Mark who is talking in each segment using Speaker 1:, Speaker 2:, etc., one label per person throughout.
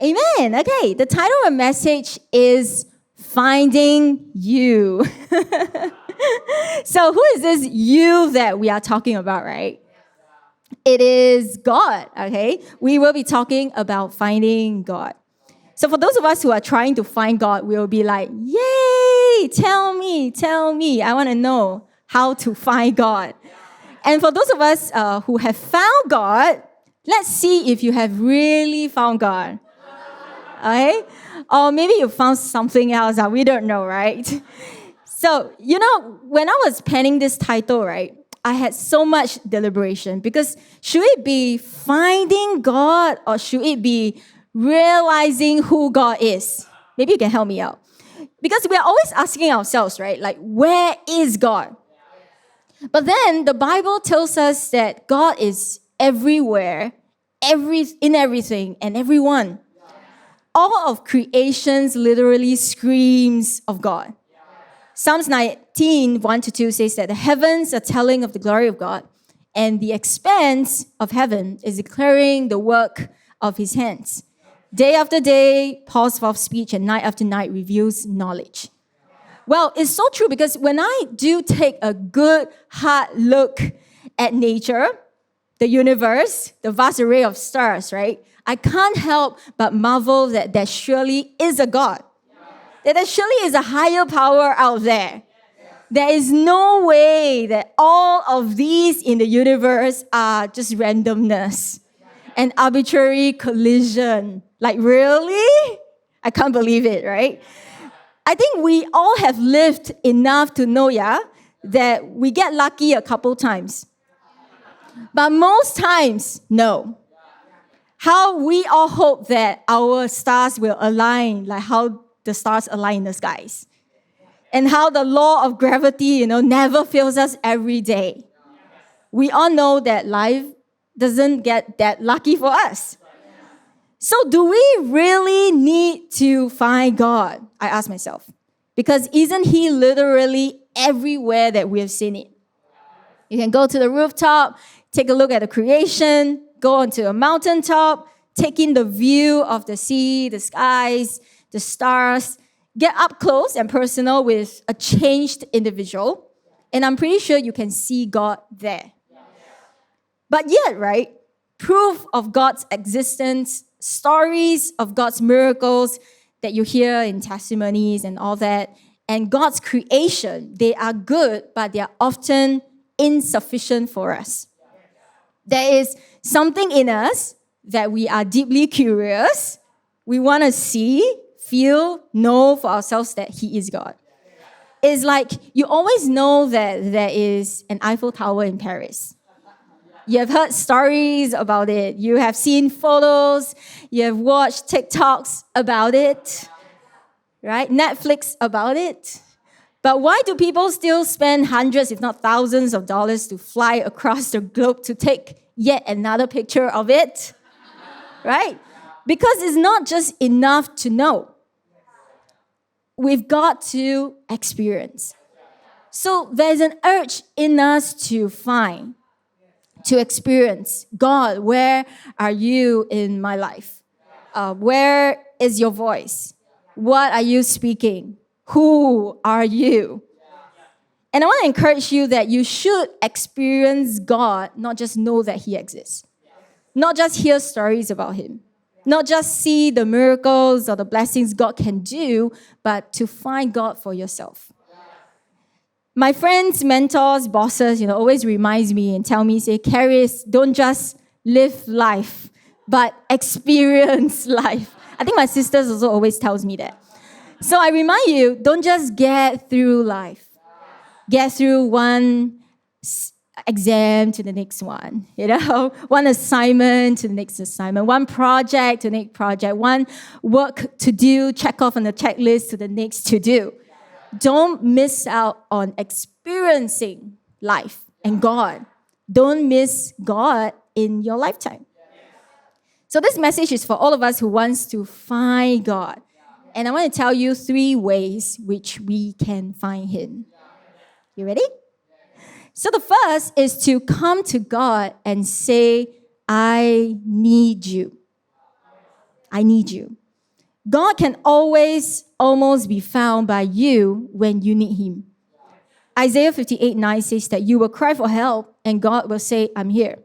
Speaker 1: Amen. Okay, the title of the message is Finding You. So who is this you that we are talking about, right? It is God, okay? We will be talking about finding God. So for those of us who are trying to find God, we'll be like, yay, tell me. I want to know how to find God. And for those of us who have found God, let's see if you have really found God. Okay? Or maybe you found something else that we don't know, right? So, when I was penning this title, right, I had so much deliberation because should it be finding God or should it be realizing who God is? Maybe you can help me out. Because we are always asking ourselves, right, like, where is God? But then the Bible tells us that God is everywhere, in everything and everyone. All of creations literally screams of God. Psalms 19, 1-2 says that the heavens are telling of the glory of God, and the expanse of heaven is declaring the work of his hands. Day after day pours forth speech, and night after night reveals knowledge. Well, it's so true because when I do take a good, hard look at nature, the universe, the vast array of stars, right? I can't help but marvel that there surely is a God. That there surely is a higher power out there. There is no way that all of these in the universe are just randomness and arbitrary collision. Like, really? I can't believe it, right? I think we all have lived enough to know, that we get lucky a couple times. But most times, no. How we all hope that our stars will align, like how the stars align in the skies. And how the law of gravity, never fails us every day. We all know that life doesn't get that lucky for us. So do we really need to find God? I ask myself. Because isn't he literally everywhere that we have seen it? You can go to the rooftop, take a look at the creation, go onto a mountaintop, take in the view of the sea, the skies, the stars, get up close and personal with a changed individual, and I'm pretty sure you can see God there. But yet, right, proof of God's existence, stories of God's miracles that you hear in testimonies and all that, and God's creation, they are good, but they are often insufficient for us. There is something in us that we are deeply curious. We want to see, feel, know for ourselves that he is God. It's like you always know that there is an Eiffel Tower in Paris. You have heard stories about it. You have seen photos. You have watched TikToks about it, right? Netflix about it. But why do people still spend hundreds, if not thousands of dollars to fly across the globe to take yet another picture of it? Right? Because it's not just enough to know. We've got to experience. So there's an urge in us to find, to experience. God, where are you in my life? Where is your voice? What are you speaking? Who are you? And I want to encourage you that you should experience God, not just know that he exists. Not just hear stories about him. Not just see the miracles or the blessings God can do, but to find God for yourself. My friends, mentors, bosses, always reminds me and tell me, say, Karis, don't just live life, but experience life. I think my sisters also always tells me that. So I remind you, don't just get through life. Get through one exam to the next one, one assignment to the next assignment, one project to the next project, one work to do, check off on the checklist to the next to do. Don't miss out on experiencing life and God. Don't miss God in your lifetime. So this message is for all of us who wants to find God. And I want to tell you 3 ways which we can find him. You ready? So the first is to come to God and say, I need you. I need you. God can always almost be found by you when you need him. Isaiah 58:9 says that you will cry for help and God will say, I'm here.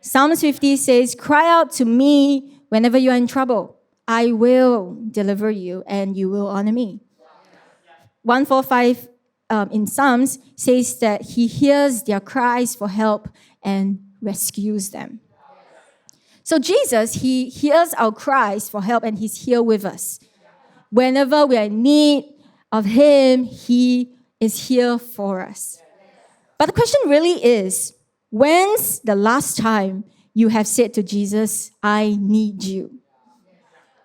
Speaker 1: Psalms 50 says, cry out to me whenever you are in trouble. I will deliver you and you will honor me. 145 in Psalms says that he hears their cries for help and rescues them. So Jesus, he hears our cries for help and he's here with us. Whenever we are in need of him, he is here for us. But the question really is, when's the last time you have said to Jesus, I need you?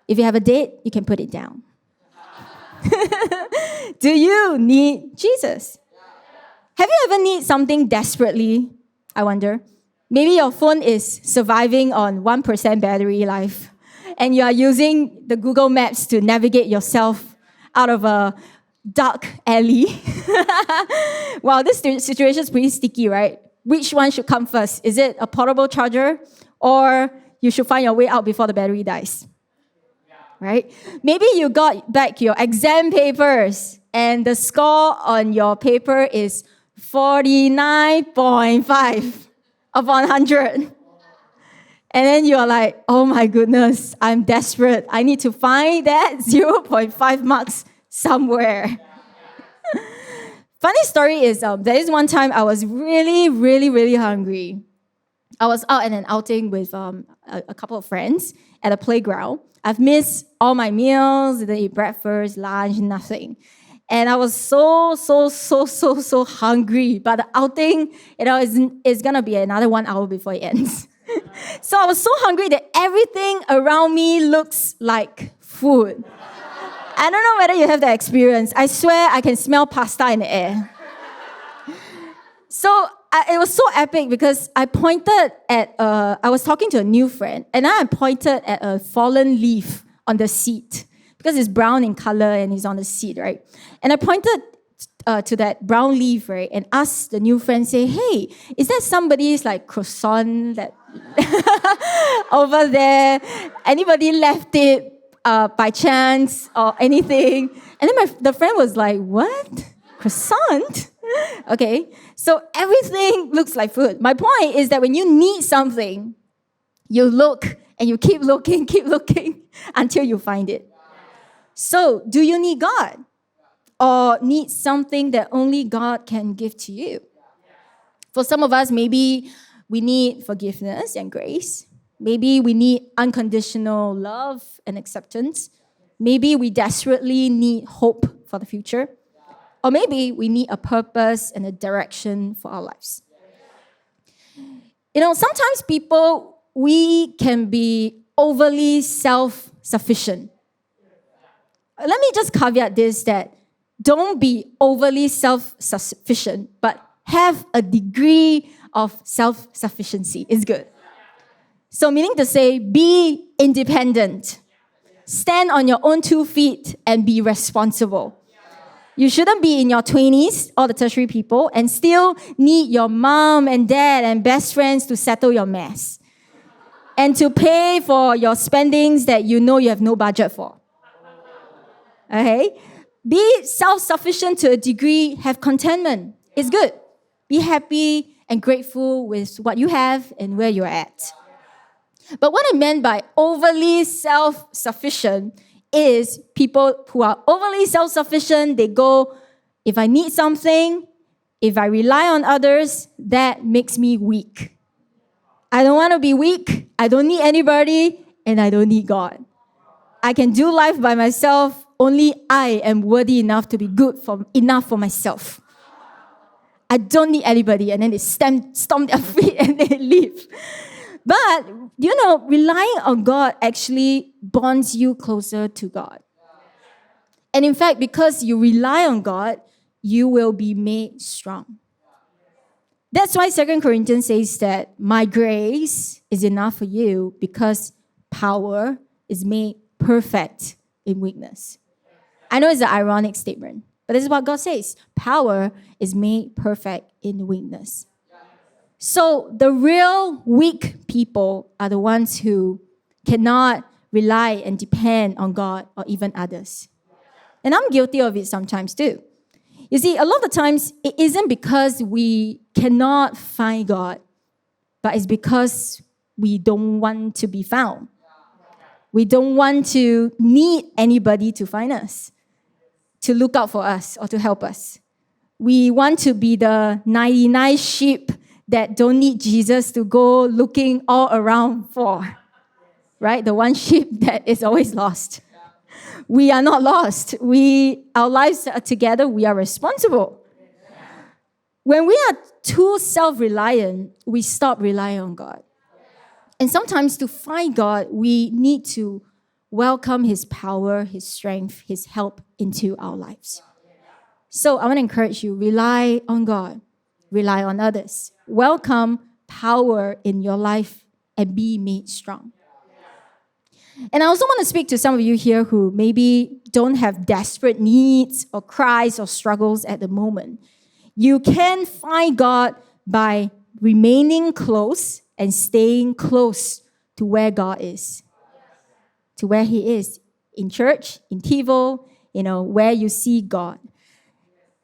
Speaker 1: If you have a date, you can put it down. Do you need Jesus? Have you ever need something desperately? I wonder. Maybe your phone is surviving on 1% battery life, and you are using the Google Maps to navigate yourself out of a dark alley. Wow, this situation is pretty sticky, right? Which one should come first? Is it a portable charger, or you should find your way out before the battery dies? Right? Maybe you got back your exam papers and the score on your paper is 49.5 of 100. And then you're like, oh my goodness, I'm desperate. I need to find that 0.5 marks somewhere. Funny story is, there is one time I was really hungry. I was out at an outing with a couple of friends at a playground. I've missed all my meals, didn't eat breakfast, lunch, nothing. And I was so hungry. But the outing, is going to be another 1 hour before it ends. So I was so hungry that everything around me looks like food. I don't know whether you have that experience. I swear I can smell pasta in the air. So it was so epic because I was talking to a new friend, and I pointed at a fallen leaf on the seat because it's brown in color and it's on the seat, right? And I pointed to that brown leaf, right, and asked the new friend, say, hey, is that somebody's like croissant that over there? Anybody left it by chance or anything? And then the friend was like, what? Croissant? Okay, so everything looks like food. My point is that when you need something, you look and you keep looking until you find it. So, do you need God? Or need something that only God can give to you? For some of us, maybe we need forgiveness and grace. Maybe we need unconditional love and acceptance. Maybe we desperately need hope for the future. Or maybe we need a purpose and a direction for our lives. Sometimes people, we can be overly self-sufficient. Let me just caveat this, that don't be overly self-sufficient, but have a degree of self-sufficiency. It's good. So meaning to say, be independent. Stand on your own 2 feet and be responsible. You shouldn't be in your 20s, all the tertiary people, and still need your mom and dad and best friends to settle your mess and to pay for your spendings that you know you have no budget for. Okay? Be self-sufficient to a degree, have contentment. It's good. Be happy and grateful with what you have and where you're at. But what I meant by overly self-sufficient is people who are overly self-sufficient. They go, if I need something, if I rely on others, that makes me weak. I don't want to be weak. I don't need anybody, and I don't need God. I can do life by myself. Only I am worthy enough to be good enough for myself. I don't need anybody. And then they stomp their feet and they leave. But, relying on God actually bonds you closer to God. And in fact, because you rely on God, you will be made strong. That's why 2 Corinthians says that my grace is enough for you because power is made perfect in weakness. I know it's an ironic statement, but this is what God says. Power is made perfect in weakness. So the real weak people are the ones who cannot rely and depend on God or even others. And I'm guilty of it sometimes too. You see, a lot of the times, it isn't because we cannot find God, but it's because we don't want to be found. We don't want to need anybody to find us, to look out for us or to help us. We want to be the 99 sheep that don't need Jesus to go looking all around for, right? The one sheep that is always lost. We are not lost. Our lives are together. We are responsible. When we are too self-reliant, we stop relying on God. And sometimes to find God, we need to welcome His power, His strength, His help into our lives. So I want to encourage you, rely on God, rely on others. Welcome power in your life and be made strong. And I also want to speak to some of you here who maybe don't have desperate needs or cries or struggles at the moment. You can find God by remaining close and staying close to where God is, to where He is, in church, in TiVo, where you see God.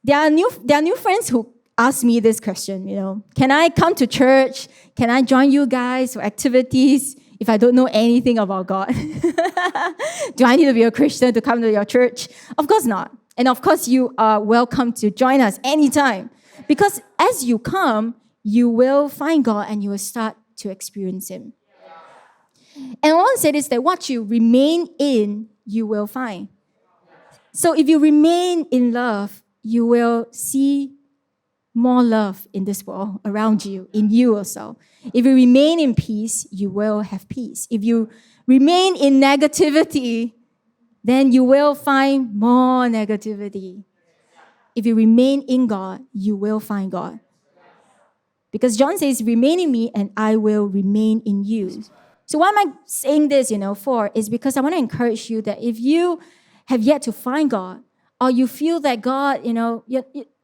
Speaker 1: There are new friends who ask me this question, can I come to church? Can I join you guys for activities if I don't know anything about God? Do I need to be a Christian to come to your church? Of course not. And of course, you are welcome to join us anytime. Because as you come, you will find God and you will start to experience Him. And I want to say this, that what you remain in, you will find. So if you remain in love, you will see more love in this world around you, in you also. If you remain in peace, you will have peace. If you remain in negativity, then you will find more negativity. If you remain in God, you will find God. Because John says, remain in me and I will remain in you. So why am I saying this, for? Is because I want to encourage you that if you have yet to find God, or you feel that God,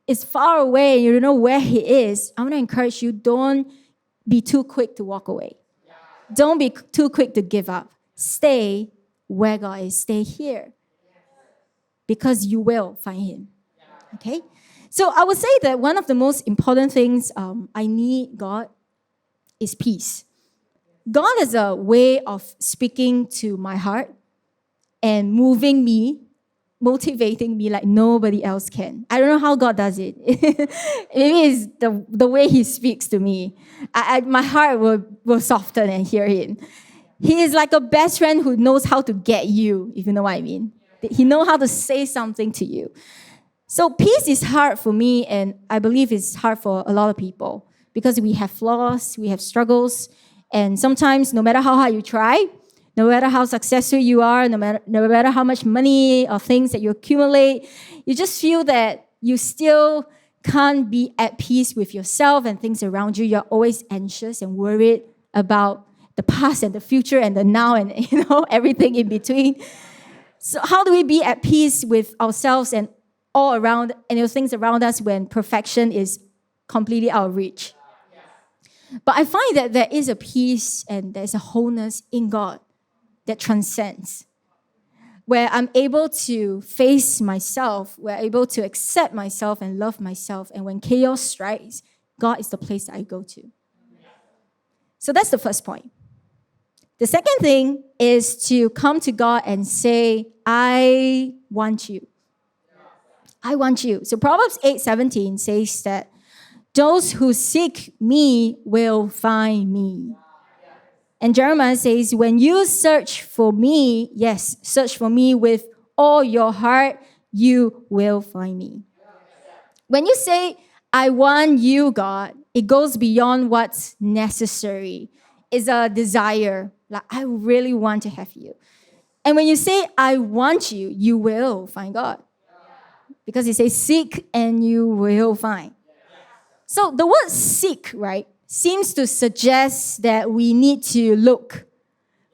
Speaker 1: is far away, you don't know where He is, I want to encourage you, don't be too quick to walk away. Don't be too quick to give up. Stay where God is. Stay here. Because you will find Him. Okay? So I would say that one of the most important things I need God is peace. God is a way of speaking to my heart and moving me, motivating me like nobody else can. I don't know how God does it. Maybe it's the way He speaks to me. My heart will soften and hear Him. He is like a best friend who knows how to get you, if you know what I mean. He knows how to say something to you. So peace is hard for me, and I believe it's hard for a lot of people because we have flaws, we have struggles, and sometimes no matter how hard you try, no matter how successful you are, no matter how much money or things that you accumulate, you just feel that you still can't be at peace with yourself and things around you. You're always anxious and worried about the past and the future and the now and everything in between. So how do we be at peace with ourselves and all around and the things around us when perfection is completely out of reach? But I find that there is a peace and there's a wholeness in God that transcends, where I'm able to face myself, where I'm able to accept myself and love myself. And when chaos strikes, God is the place that I go to. So that's the first point. The second thing is to come to God and say, I want you. I want you. So Proverbs 8:17 says that those who seek me will find me. And Jeremiah says, when you search for me, yes, search for me with all your heart, you will find me. When you say, I want you, God, it goes beyond what's necessary. It's a desire. Like, I really want to have you. And when you say, I want you, you will find God. Because it says, seek and you will find. So the word seek, right, seems to suggest that we need to look.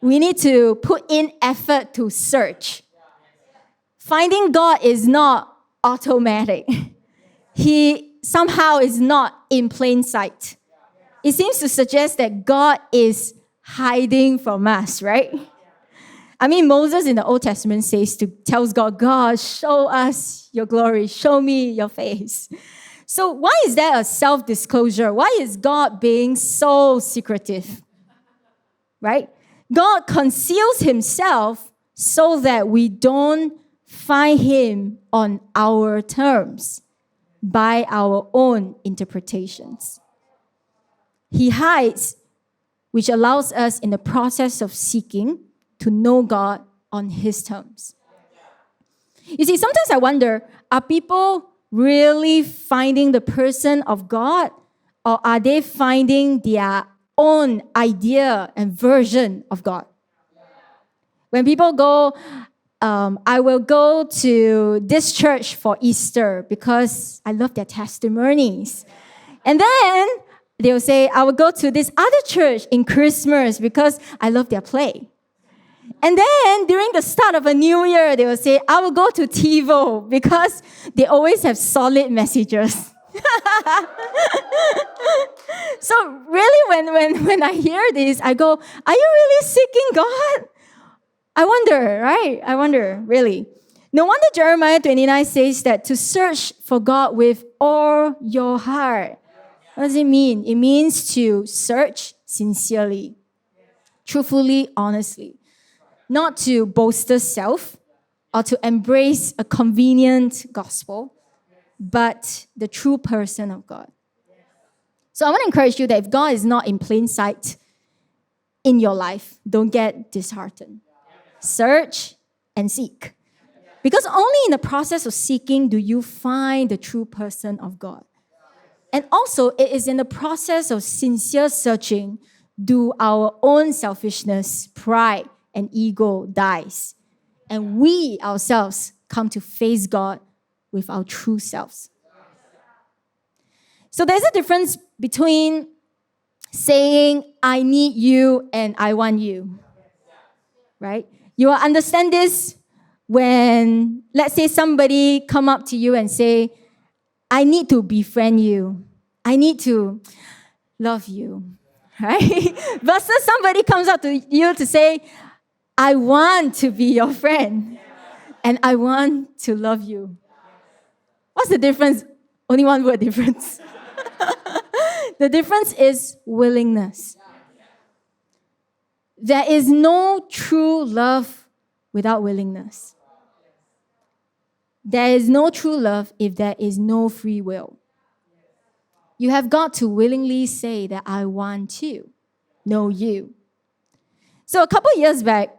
Speaker 1: We need to put in effort to search. Finding God is not automatic. He somehow is not in plain sight. It seems to suggest that God is hiding from us, right? I mean, Moses in the Old Testament tells God, God, show us your glory. Show me your face. So why is that a self-disclosure? Why is God being so secretive? Right? God conceals himself so that we don't find him on our terms by our own interpretations. He hides, which allows us in the process of seeking to know God on his terms. You see, sometimes I wonder, are people really finding the person of God, or are they finding their own idea and version of God? When people go, I will go to this church for Easter because I love their testimonies. And then they'll say, I will go to this other church in Christmas because I love their play. And then during the start of a new year, they will say, I will go to TiVo because they always have solid messages. So really, when I hear this, I go, are you really seeking God? I wonder, right? I wonder, really. No wonder Jeremiah 29 says that to search for God with all your heart. What does it mean? It means to search sincerely, truthfully, honestly. Not to bolster self or to embrace a convenient gospel, but the true person of God. So I want to encourage you that if God is not in plain sight in your life, don't get disheartened. Search and seek. Because only in the process of seeking do you find the true person of God. And also, it is in the process of sincere searching do our own selfishness, pride, and ego dies. And we ourselves come to face God with our true selves. So there's a difference between saying, I need you and I want you. Right? You will understand this when, let's say, somebody come up to you and say, I need to befriend you. I need to love you. Right? Versus somebody comes up to you to say, I want to be your friend. And I want to love you. What's the difference? Only one word difference. The difference is willingness. There is no true love without willingness. There is no true love if there is no free will. You have got to willingly say that I want to know you. So a couple of years back,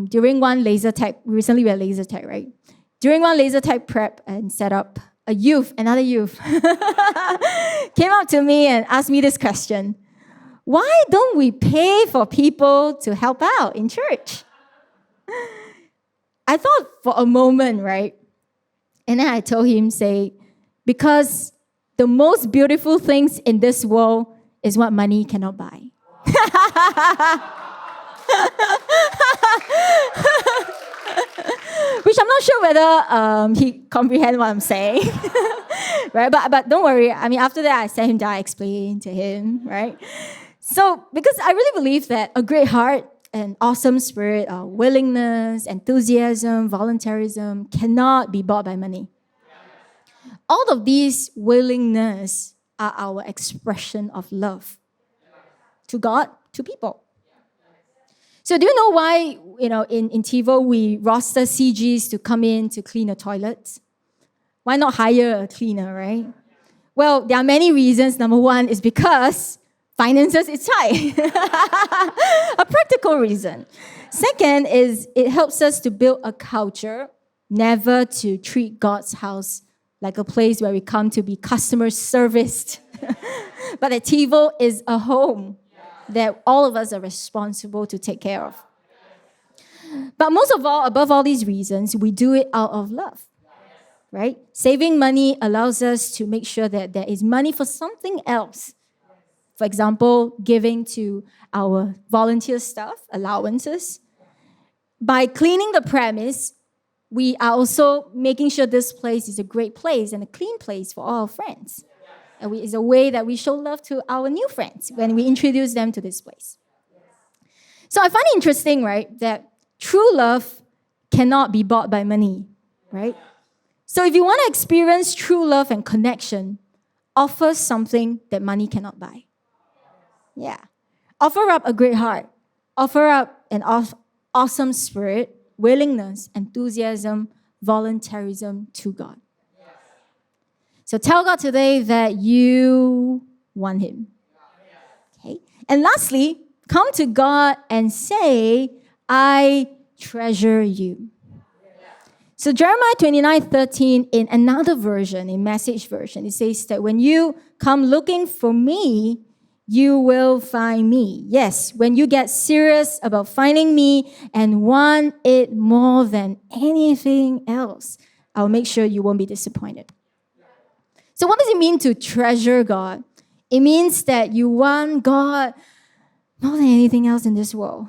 Speaker 1: during one laser tag, recently we had laser tag, right? During one laser tag prep and set up, another youth, came up to me and asked me this question. Why don't we pay for people to help out in church? I thought for a moment, right? And then I told him, because the most beautiful things in this world is what money cannot buy. Which I'm not sure whether he comprehends what I'm saying. Right? But don't worry. I mean, after that, I sat him down, I explained to him, right? So, because I really believe that a great heart, an awesome spirit, willingness, enthusiasm, voluntarism cannot be bought by money. All of these willingness are our expression of love to God, to people. So do you know why, in TiVo we roster CGs to come in to clean the toilets? Why not hire a cleaner, right? Well, there are many reasons. Number one is because finances is tight. A practical reason. Second is it helps us to build a culture never to treat God's house like a place where we come to be customer serviced. But that TiVo is a home that all of us are responsible to take care of. But most of all, above all these reasons, we do it out of love, right? Saving money allows us to make sure that there is money for something else. For example, giving to our volunteer staff allowances. By cleaning the premise, we are also making sure this place is a great place and a clean place for all our friends. And it's a way that we show love to our new friends when we introduce them to this place. So I find it interesting, right, that True love cannot be bought by money, right? So if you want to experience true love and connection, offer something that money cannot buy. Yeah. Offer up a great heart. Offer up an awesome spirit, willingness, enthusiasm, voluntarism to God. So tell God today that you want Him. Okay. And lastly, come to God and say, I treasure you. So Jeremiah 29:13 in another version, in Message version, it says that when you come looking for me, you will find me. Yes, when you get serious about finding me and want it more than anything else, I'll make sure you won't be disappointed. So what does it mean to treasure God? It means that you want God more than anything else in this world.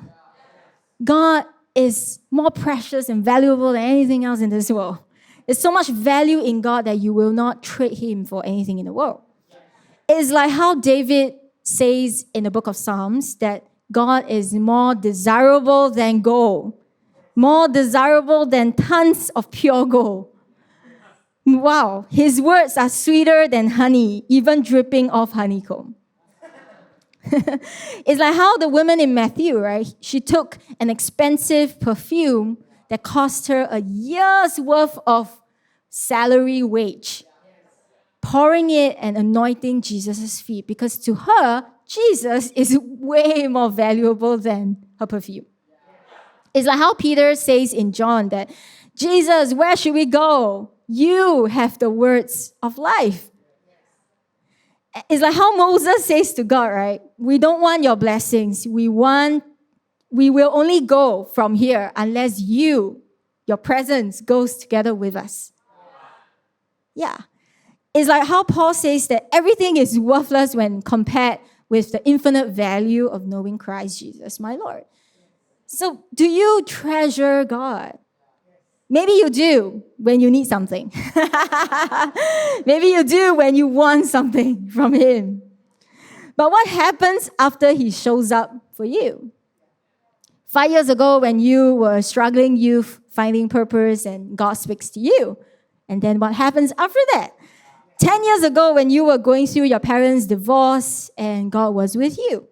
Speaker 1: God is more precious and valuable than anything else in this world. There's so much value in God that you will not trade Him for anything in the world. It's like how David says in the book of Psalms that God is more desirable than gold, more desirable than tons of pure gold. Wow, His words are sweeter than honey, even dripping off honeycomb. It's like how the woman in Matthew, right? She took an expensive perfume that cost her a year's worth of salary wage, pouring it and anointing Jesus' feet, because to her, Jesus is way more valuable than her perfume. It's like how Peter says in John that, Jesus, where should we go? You have the words of life. It's like how Moses says to God, right? We don't want your blessings. We will only go from here unless your presence goes together with us. Yeah. It's like how Paul says that everything is worthless when compared with the infinite value of knowing Christ Jesus, my Lord. So do you treasure God? Maybe you do when you need something. Maybe you do when you want something from Him. But what happens after He shows up for you? 5 years ago, when you were struggling youth, finding purpose, and God speaks to you. And then what happens after that? 10 years ago, when you were going through your parents' divorce and God was with you.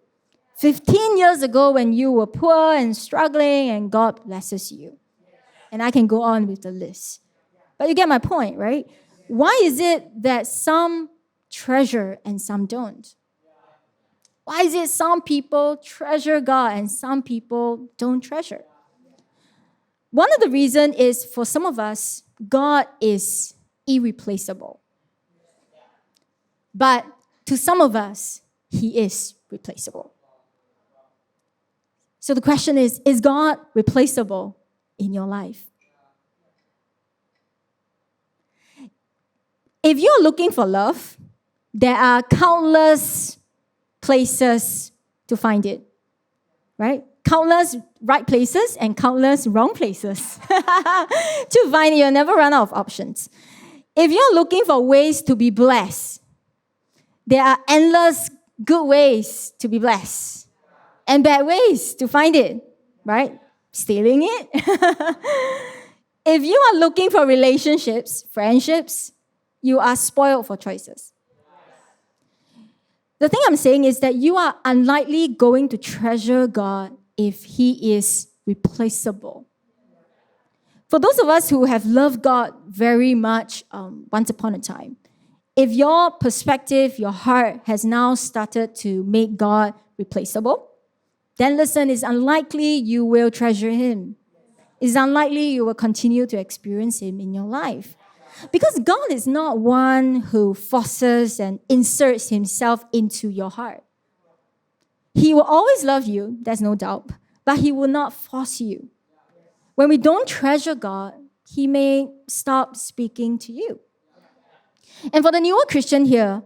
Speaker 1: 15 years ago, when you were poor and struggling and God blesses you. And I can go on with the list. But you get my point, right? Why is it that some treasure and some don't? Why is it some people treasure God and some people don't treasure? One of the reasons is for some of us, God is irreplaceable. But to some of us, He is replaceable. So the question is God replaceable in your life? If you're looking for love, there are countless places to find it, right? Countless right places and countless wrong places to find it. You'll never run out of options. If you're looking for ways to be blessed, there are endless good ways to be blessed and bad ways to find it, right? Stealing it. If you are looking for relationships, friendships, you are spoiled for choices. The thing I'm saying is that you are unlikely going to treasure God if He is replaceable. For those of us who have loved God very much once upon a time, if your perspective, your heart has now started to make God replaceable, then listen, it's unlikely you will treasure Him. It's unlikely you will continue to experience Him in your life. Because God is not one who forces and inserts Himself into your heart. He will always love you, there's no doubt, but He will not force you. When we don't treasure God, He may stop speaking to you. And for the newer Christian here,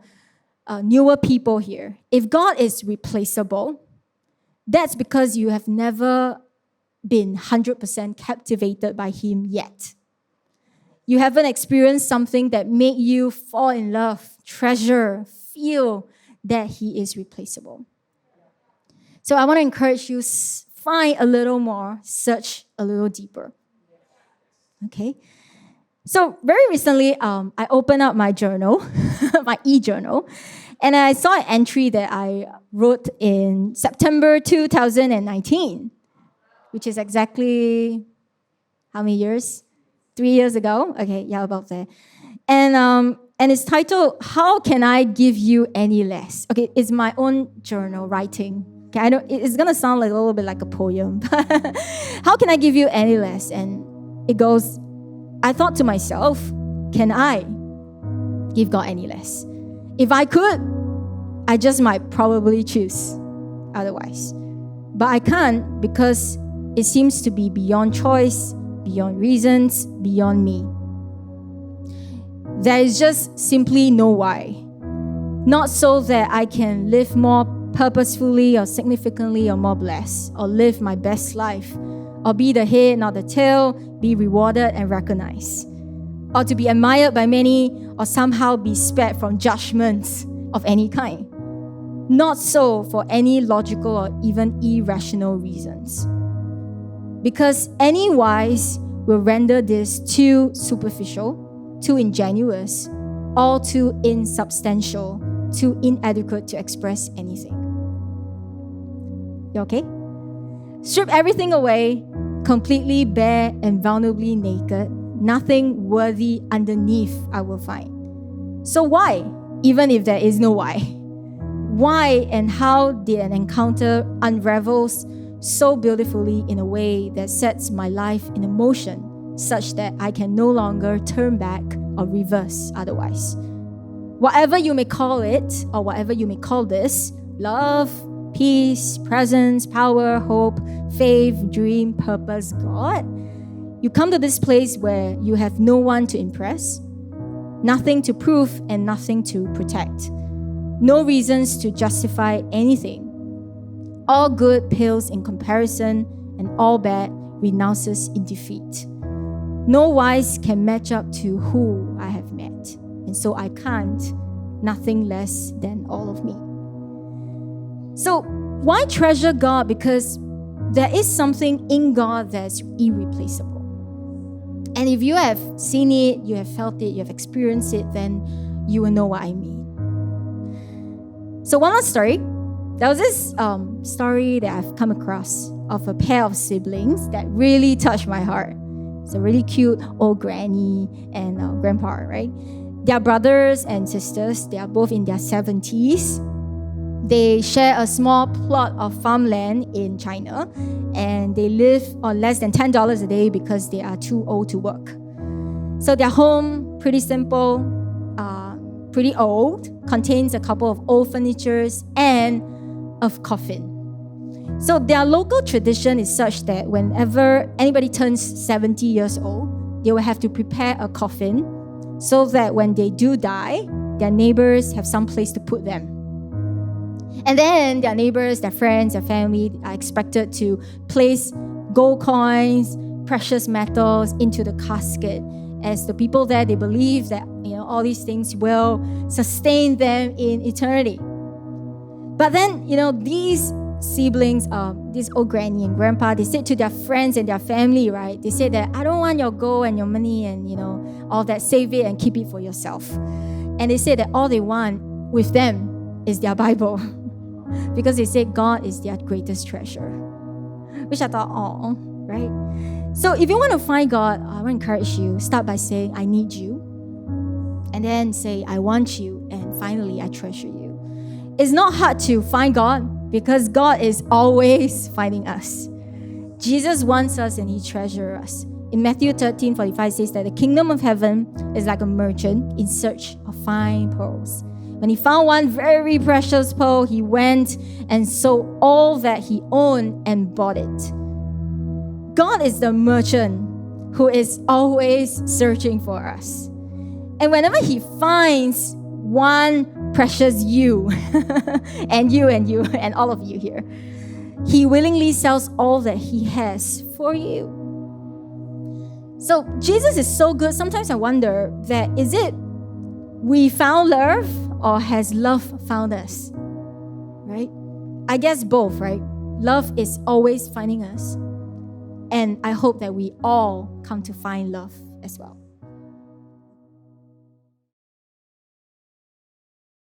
Speaker 1: newer people here, if God is replaceable, that's because you have never been 100% captivated by Him yet. You haven't experienced something that made you fall in love, treasure, feel that He is replaceable. So I want to encourage you, find a little more, search a little deeper. Okay? So very recently, I opened up my journal, my e-journal, and I saw an entry that I wrote in September 2019, which is exactly how many years? 3 years ago? Okay, yeah, about there. And it's titled, How Can I Give You Any Less? Okay, it's my own journal writing. Okay, I know it's gonna sound like a little bit like a poem, but how can I give you any less? And it goes, I thought to myself, can I give God any less? If I could, I just might probably choose otherwise. But I can't because it seems to be beyond choice, beyond reasons, beyond me. There is just simply no why. Not so that I can live more purposefully or significantly or more blessed, or live my best life, or be the head, not the tail, be rewarded and recognized, or to be admired by many, or somehow be spared from judgments of any kind. Not so for any logical or even irrational reasons. Because any wise will render this too superficial, too ingenuous, all too insubstantial, too inadequate to express anything. You okay? Strip everything away, completely bare and vulnerably naked, nothing worthy underneath I will find. So why? Even if there is no why. Why and how did an encounter unravels so beautifully in a way that sets my life in motion such that I can no longer turn back or reverse otherwise? Whatever you may call it, or whatever you may call this, love, peace, presence, power, hope, faith, dream, purpose, God, you come to this place where you have no one to impress, nothing to prove, and nothing to protect. No reasons to justify anything. All good pales in comparison, and all bad renounces in defeat. No wise can match up to who I have met, and so I can't, nothing less than all of me. So why treasure God? Because there is something in God that's irreplaceable. And if you have seen it, you have felt it, you have experienced it, then you will know what I mean. So one last story. There was this story that I've come across of a pair of siblings that really touched my heart. It's a really cute old granny and grandpa, right? They are brothers and sisters. They are both in their 70s. They share a small plot of farmland in China, and they live on less than $10 a day because they are too old to work. So their home, pretty simple, pretty old, contains a couple of old furnitures and a coffin. So their local tradition is such that whenever anybody turns 70 years old, they will have to prepare a coffin so that when they do die, their neighbors have some place to put them. And then their neighbors, their friends, their family are expected to place gold coins, precious metals into the casket, as the people there, they believe that all these things will sustain them in eternity. But then, these siblings, this old granny and grandpa, they said to their friends and their family, right? They said that, I don't want your gold and your money and, all that. Save it and keep it for yourself. And they said that all they want with them is their Bible. Because they said God is their greatest treasure. Which I thought, oh, right? So if you want to find God, I want to encourage you, start by saying, I need you. And then say, I want you. And finally, I treasure you. It's not hard to find God because God is always finding us. Jesus wants us and He treasures us. In Matthew 13:45 it says that the kingdom of heaven is like a merchant in search of fine pearls. When he found one very precious pearl, he went and sold all that he owned and bought it. God is the merchant who is always searching for us. And whenever He finds one precious you, and you, and all of you here, He willingly sells all that He has for you. So Jesus is so good. Sometimes I wonder that, is it we found love or has love found us? Right? I guess both, right? Love is always finding us. And I hope that we all come to find love as well.